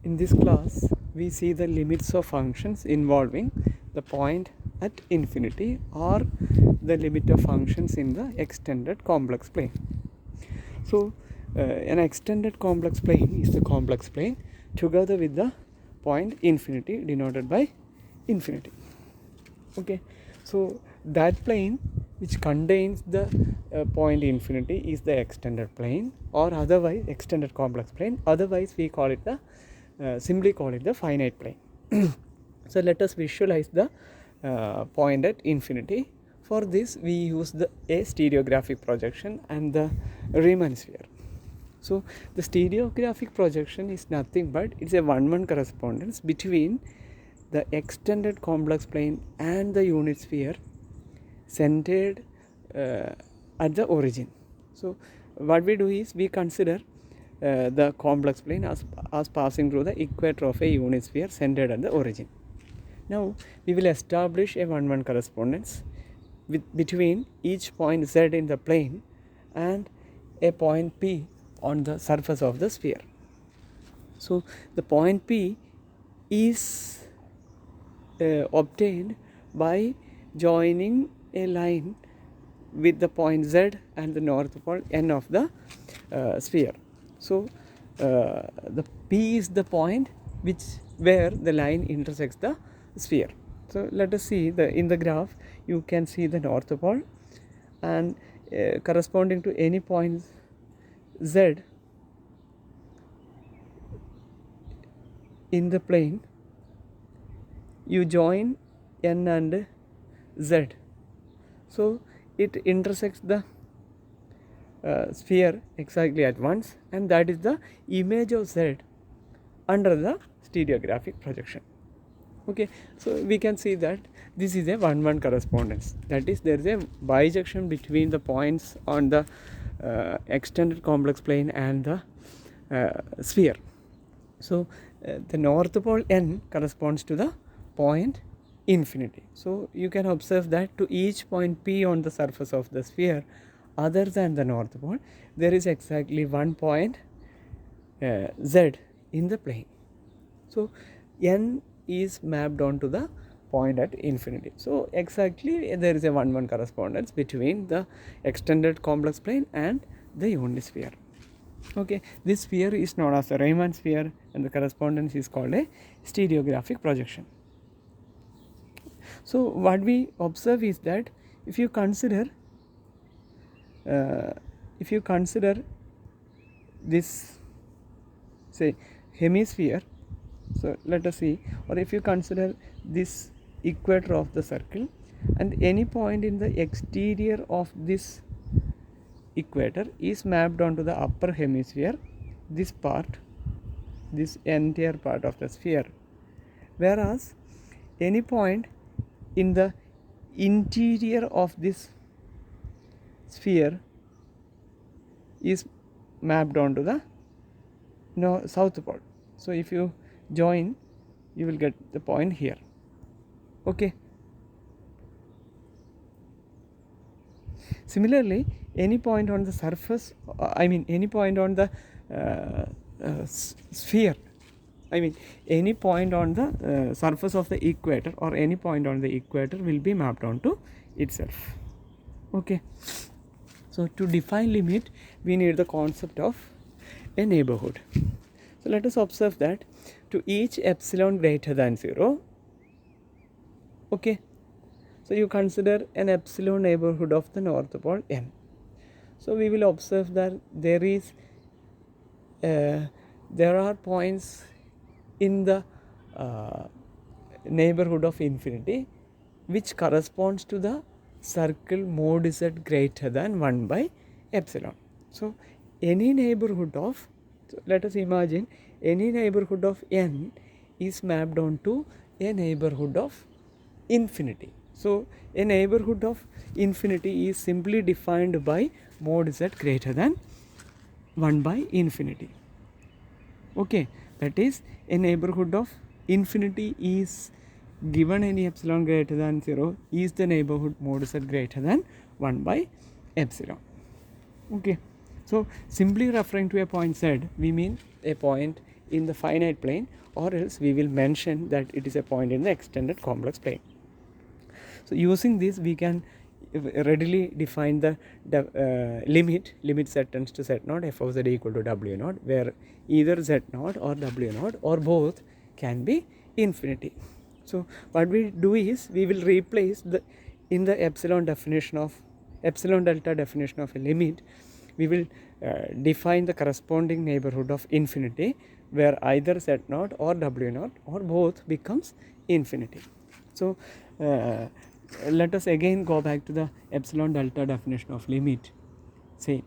In this class, we see the limits of functions involving the point at infinity or the limit of functions in the extended complex plane. So, an extended complex plane is the complex plane together with the point infinity denoted by infinity. Okay, so that plane which contains the point infinity is the extended plane, or otherwise extended complex plane. Otherwise, we call it the simply call it the finite plane. So let us visualize the point at infinity. For this, we use a stereographic projection and the Riemann sphere. So the stereographic projection is nothing but it's a one-one correspondence between the extended complex plane and the unit sphere centered at the origin. So what we do is we consider the complex plane as passing through the equator of a unit sphere centered at the origin. Now we will establish a one-one correspondence between each point z in the plane and a point P on the surface of the sphere. So the point P is obtained by joining a line with the point Z and the north pole N of the sphere. So the P is the point where the line intersects the sphere. So let us see in the graph you can see the north pole, and corresponding to any point Z in the plane, you join N and Z. So it intersects the sphere exactly at once, and that is the image of Z under the stereographic projection. Okay, so we can see that this is a one-one correspondence. That is, there is a bijection between the points on the extended complex plane and the sphere. So the north pole N corresponds to the point infinity. So you can observe that to each point P on the surface of the sphere other than the north pole, there is exactly one point Z in the plane. So N is mapped onto the point at infinity. So exactly there is a one-one correspondence between the extended complex plane and the unit sphere. Okay, this sphere is known as the Riemann sphere, and the correspondence is called a stereographic projection. So what we observe is that if you consider this, say, hemisphere, so let us see, or if you consider this equator of the circle and any point in the exterior of this equator is mapped onto the upper hemisphere, this entire part of the sphere, whereas any point in the interior of this sphere is mapped onto the south pole. So if you join, you will get the point here. Okay. Similarly, any point on the surface, any point on the sphere, any point on the surface of the equator or any point on the equator will be mapped onto itself. Okay. So to define limit, we need the concept of a neighborhood. So let us observe that to each epsilon greater than 0, okay, so you consider an epsilon neighborhood of the north pole N. So we will observe that there are points in the neighborhood of infinity which corresponds to the circle mod Z greater than 1 by epsilon. So any neighborhood of, let us imagine any neighborhood of N is mapped onto a neighborhood of infinity. So a neighborhood of infinity is simply defined by mod Z greater than 1 by infinity. Okay, that is, a neighborhood of infinity is given any epsilon greater than 0 is the neighborhood mod Z greater than 1 by epsilon. Okay, so simply referring to a point Z, we mean a point in the finite plane, or else we will mention that it is a point in the extended complex plane. So using this we can readily define the limit z tends to z0 f of z equal to w0, where either z0 or w0 or both can be infinity. So what we do is we will replace in the epsilon delta definition of a limit, we will define the corresponding neighborhood of infinity, where either z0 or w0 or both becomes infinity. So let us again go back to the epsilon delta definition of limit. Say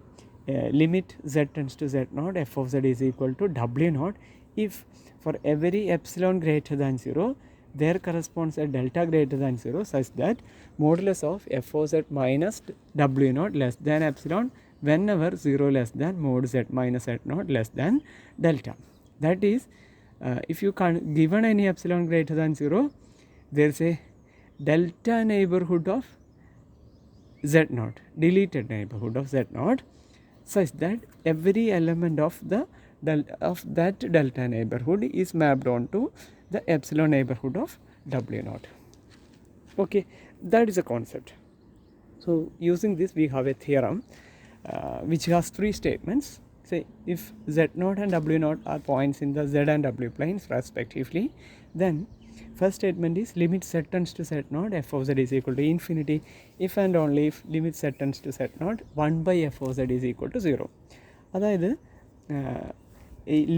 limit z tends to z0 f of z is equal to w0 if for every epsilon greater than 0 there corresponds a delta greater than 0 such that modulus of f of z minus w0 less than epsilon whenever 0 less than mod z minus z0 less than delta. That is, if you can given any epsilon greater than 0, there is a delta neighborhood of z0, deleted neighborhood of z0, such that every element of that delta neighborhood is mapped onto the epsilon neighborhood of w0. Okay, that is a concept. So using this we have a theorem which has three statements. Say if z0 and w0 are points in the z and w planes respectively, then first statement is limit z tends to z0 f of z is equal to infinity if and only if limit z tends to z0 1 by f of z is equal to 0. അതായത്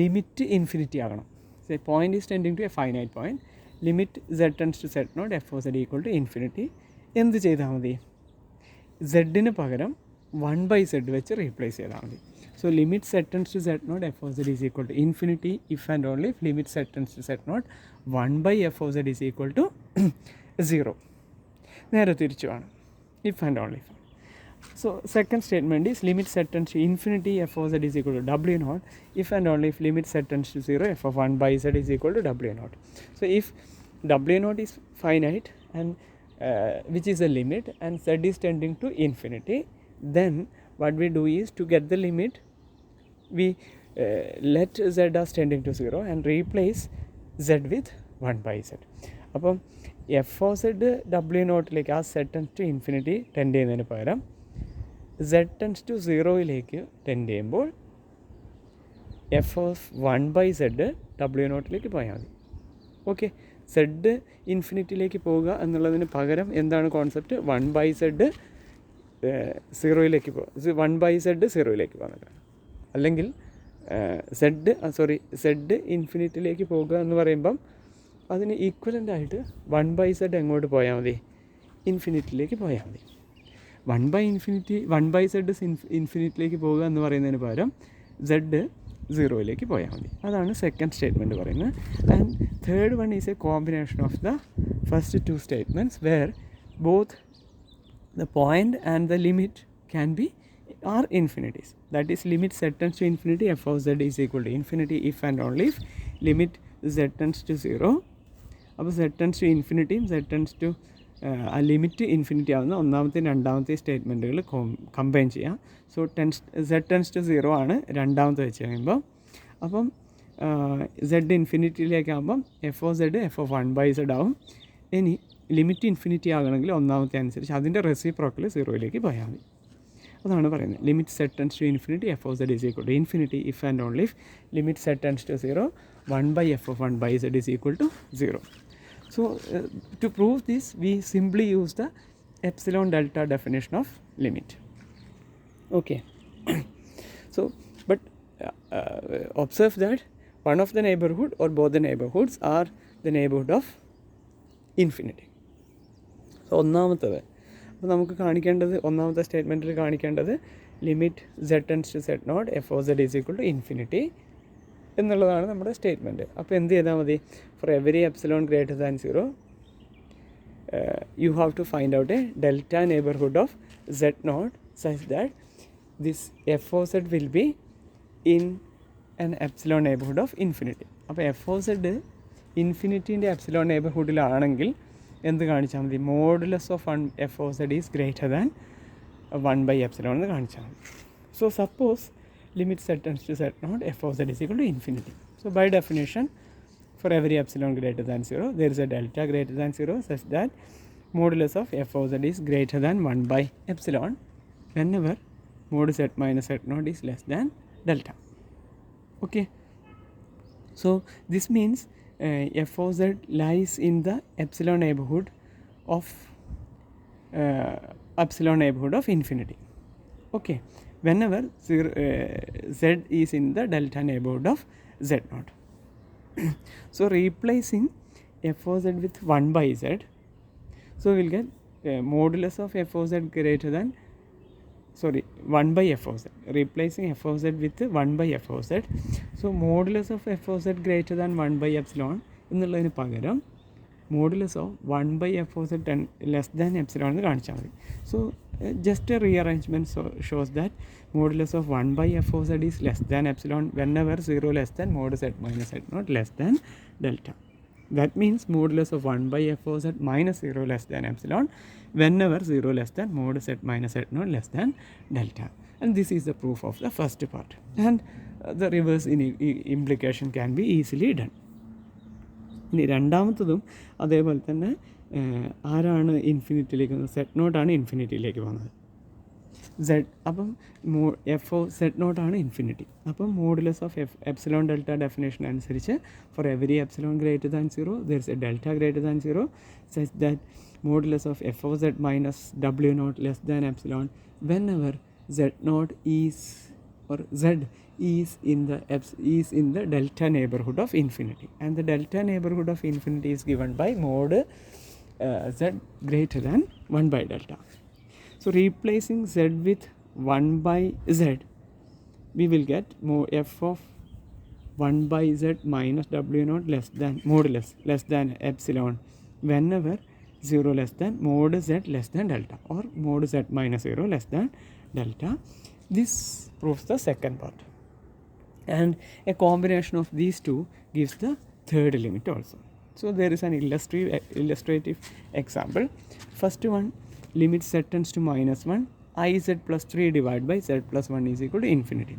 limit infinity ആകണം. Say point is tending to a finite point, limit z tends to z0 f of z equal to infinity. എന്ത് ചെയ്താൽ മതി? z പകരം 1 by z വെച്ച് replace ചെയ്താൽ മതി. So limit z tends to z0 f of z is equal to infinity if and only if limit z tends to z0 1 by f of z is equal to 0. നേരെ തിരിച്ചുമാണ്, if and only if. So second statement is limit z tends to infinity f of z is equal to w0 if and only if limit z tends to 0 f of 1 by z is equal to w0. So if w0 is finite and which is a limit and z is tending to infinity, then what we do is to get the limit we let z as tending to 0 and replace z with 1 by z. അപ്പം F O Z w0ലേക്ക് ആ z tends to infinity tend ചെയ്യുന്നതിന് പകരം z tends to 0യിലേക്ക് tend ചെയ്യുമ്പോൾ F of 1 by z w0ലേക്ക് പോയാൽ മതി. Okay, z ഇൻഫിനിറ്റിയിലേക്ക് പോവുക എന്നുള്ളതിന് പകരം എന്താണ് കോൺസെപ്റ്റ്? 1 by z 0യിലേക്ക് പോകുക, 1 by z 0യിലേക്ക് പോകുന്നത്. അല്ലെങ്കിൽ z ഇൻഫിനിറ്റിയിലേക്ക് പോകുക എന്ന് പറയുമ്പം അതിന് ഈക്വലൻ്റ് ആയിട്ട് 1 by z എങ്ങോട്ട് പോയാൽ മതി? ഇൻഫിനിറ്റിയിലേക്ക് പോയാൽ മതി. 1 by z ഇൻഫിനിറ്റിയിലേക്ക് പോവുക എന്ന് പറയുന്നതിന് പകരം z 0യിലേക്ക് പോയാൽ മതി. അതാണ് സെക്കൻഡ് സ്റ്റേറ്റ്മെൻറ്റ് പറയുന്നത്. And third one is a combination of the first two statements where both the point and the limit are infinities. That is, limit z tends to infinity f of z is equal to infinity if and only if limit z tends to 0. അപ്പോൾ z tends to infinity, z tends to ആ limit infinity ആവുന്ന ഒന്നാമത്തെയും രണ്ടാമത്തെയും സ്റ്റേറ്റ്മെൻറ്റുകൾ combine ചെയ്യാം. So z tends to 0 ആണ് രണ്ടാമത്തെ വെച്ച് കഴിയുമ്പോൾ. അപ്പം z ഇൻഫിനിറ്റിയിലേക്കാകുമ്പം F of z F of 1 by z ആവും. ഇനി ലിമിറ്റ് ഇൻഫിനിറ്റി ആകണമെങ്കിൽ ഒന്നാമത്തെ അനുസരിച്ച് അതിൻ്റെ റെസിപ്രോക്കൽ 0യിലേക്ക് പോയാൽ മതി. അതാണ് പറയുന്നത്. Limit z tends to infinity f of z is equal to infinity if and only if limit z tends to 0 1 by f of 1 by z is equal to 0. So to prove this we simply use the epsilon delta definition of limit. Okay. So but observe that one of the neighborhood or both the neighborhoods are the neighborhood of infinity. So ഒന്നാമത്തത് അപ്പോൾ നമുക്ക് കാണിക്കേണ്ടത്, ഒന്നാമത്തെ സ്റ്റേറ്റ്മെൻറ്റിൽ കാണിക്കേണ്ടത് limit z tends to z0 f of z is equal to infinity എന്നുള്ളതാണ് നമ്മുടെ statement. അപ്പോൾ എന്ത് ചെയ്താൽ മതി? Four every epsilon greater than 0 you have to find out a delta neighborhood of z0 such that this f of z will be in an epsilon neighborhood of infinity. അപ്പോൾ f of z ഇൻഫിനിറ്റീൻ്റെ epsilon നെയ്ബർഹുഡിലാണെങ്കിൽ എന്ത് കാണിച്ചാൽ മതി? Modulus of F of z is greater than 1 by epsilon എന്ന് കാണിച്ചാൽ മതി. So suppose limit z tends to z0 f of z is equal to infinity. So by definition, for every epsilon greater than 0, there is a delta greater than 0 such that modulus of f of z is greater than 1 by epsilon whenever mod z minus z naught is less than delta. Okay. So this means f of z lies in the epsilon neighborhood of infinity. Okay. Whenever z is in the delta neighborhood of z naught. So replacing f of z with 1 by z, so we will get modulus of f of z greater than 1 by f of z, replacing f of z with 1 by f of z. So modulus of f of z greater than 1 by epsilon എന്നുള്ളതിന് പകരം modulus of 1 by f of z less than epsilon എന്ന് കാണിച്ചാൽ മതി. So just a rearrangement shows that modulus of 1 by f of z is less than epsilon whenever 0 less than mod z minus z naught less than delta. That means modulus of 1 by f of z minus 0 less than epsilon whenever 0 less than mod z minus z naught less than delta. And this is the proof of the first part. And the reverse implication can be easily done. ഇനി രണ്ടാമത്തതും അതേപോലെ തന്നെ ആരാണ് ഇൻഫിനിറ്റിയിലേക്ക് വന്നത്? Set നോട്ടാണ് ഇൻഫിനിറ്റിയിലേക്ക് വന്നത്. Z അപ്പം F of Z നോട്ടാണ് ഇൻഫിനിറ്റി. അപ്പം modulus of epsilon delta definition അനുസരിച്ച് for every epsilon greater than 0 there is a delta greater than 0 such that modulus of F of Z minus W not less than epsilon whenever Z not is or z is in the delta neighborhood of infinity, and the delta neighborhood of infinity is given by mod z greater than 1 by delta. So replacing z with 1 by z, we will get f of 1 by z minus w naught less than modulus less than epsilon whenever 0 less than mod z less than delta, or mod z minus 0 less than delta. This proves the second part, and a combination of these two gives the third limit also. So there is an illustrative example. First one, limit z tends to minus 1, iz plus 3 divided by z plus 1 is equal to infinity.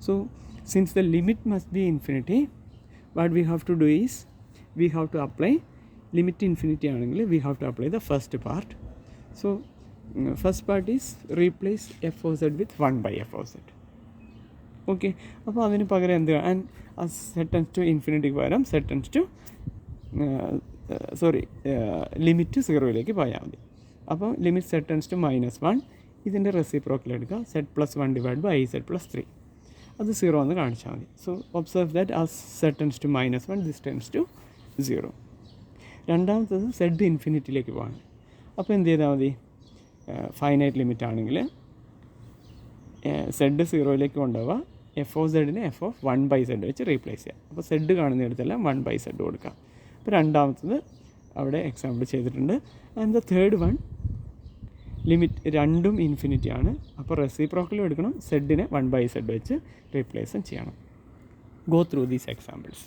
So since the limit must be infinity, what we have to do is we have to apply limit to infinity angle, we have to apply the first part. So first part is replace f of z with 1 by f of z. Okay, അപ്പോൾ അതിന് പകരം എന്ത്, and set tends to ഇൻഫിനിറ്റിക്ക് പകരം set tends to limit 0യിലേക്ക് പോയാൽ മതി. അപ്പോൾ limit set tends to -1, ഇതിൻ്റെ reciprocal എടുക്കുക, z plus 1 divide by z plus 3, അത് 0 എന്ന് കാണിച്ചാൽ മതി. So observe that as z tends to -1 this tends to 0. രണ്ടാമത്തത് സെഡ് ഇൻഫിനിറ്റിയിലേക്ക് പോകാൻ. അപ്പോൾ എന്ത് ചെയ്താൽ മതി, ഫൈനൈറ്റ് ലിമിറ്റ് ആണെങ്കിൽ സെഡ് 0യിലേക്ക് കൊണ്ടുപോവുക, എഫ് ഓഫ് സെഡിനെ എഫ് ഓഫ് 1 by z വെച്ച് റീപ്ലേസ് ചെയ്യുക. അപ്പോൾ സെഡ് കാണുന്നിടത്തെല്ലാം 1 by z കൊടുക്കുക. അപ്പോൾ രണ്ടാമത്തത് അവിടെ എക്സാമ്പിൾ ചെയ്തിട്ടുണ്ട്. And the third one, limit രണ്ടും ഇൻഫിനിറ്റി ആണ്, അപ്പോൾ റെസിപ്രോക്കലും എടുക്കണം, സെഡിനെ 1 by z വെച്ച് റീപ്ലേസും ചെയ്യണം. Go through these examples.